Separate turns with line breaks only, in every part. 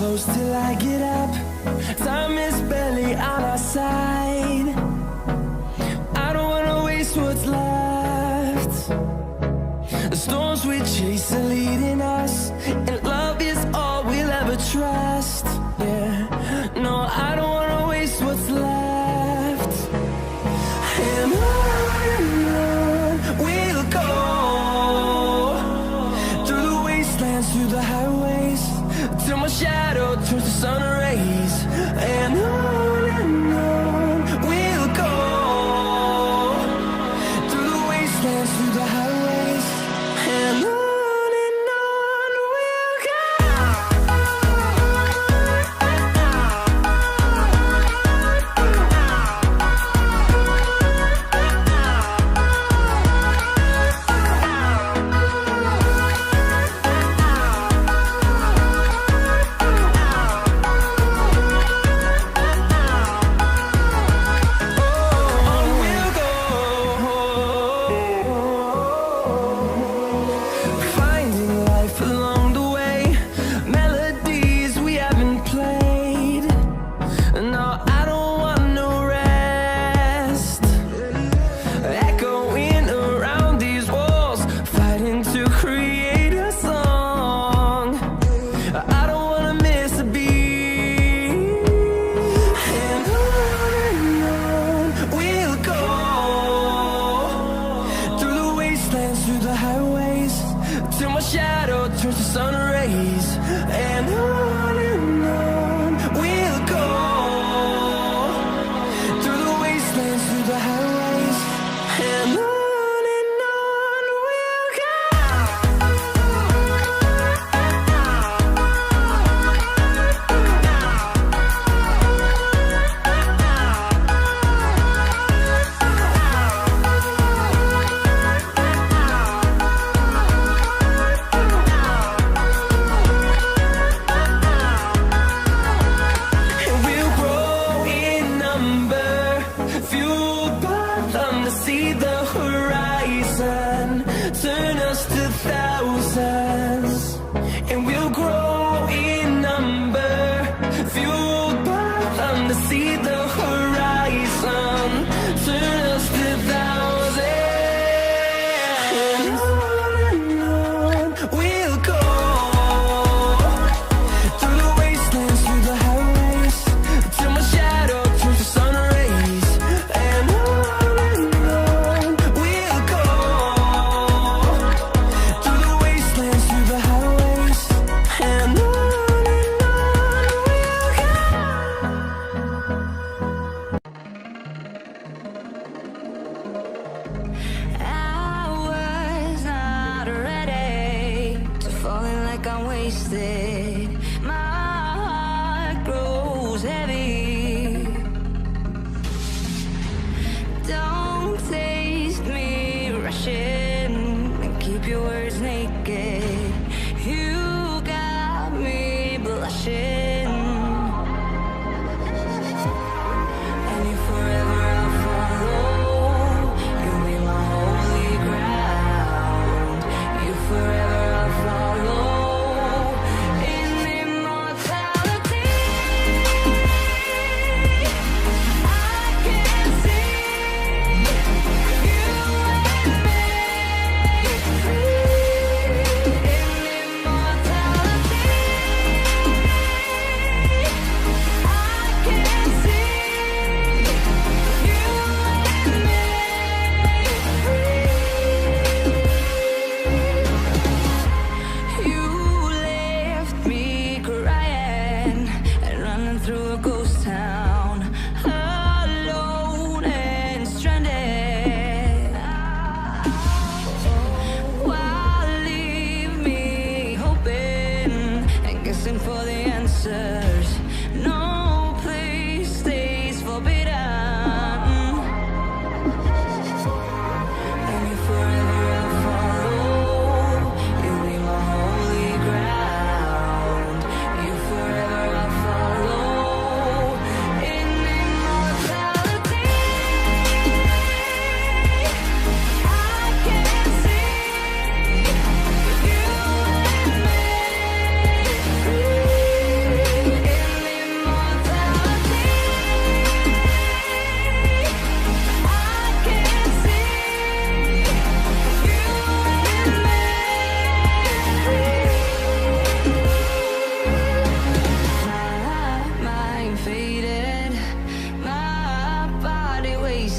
close till I get up. Time is barely on our side. I don't wanna waste what's left. The storms we chase are leading us, and love is all we'll ever trust. Yeah, no, I don't wanna waste what's left. And on we'll go, through the wastelands, through the highways, till my shadow turns to sun rays. And on we'll go, through the wastelands, through the highways, and on we'll go. Finding life along the way, melodies we haven't played. No, I don't want no rest. Echoing around these walls, fighting to create a song. I don't wanna miss a beat. And on we'll go, through the wastelands, through the highways, till my shadow turns to sun rays. And on we'll go, through the wastelands, through the highways, and on we'll go. And we'll grow in number, fueled by them to see the horizon, turn us to thousands. And we'll grow in number, fueled by them to see the horizon, turn us to thousands. And on we'll go, through the wastelands, through the highways, till my shadow turns to sun rays. And on we'll go, through the wastelands, through the highways, and on we'll go.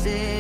wasted.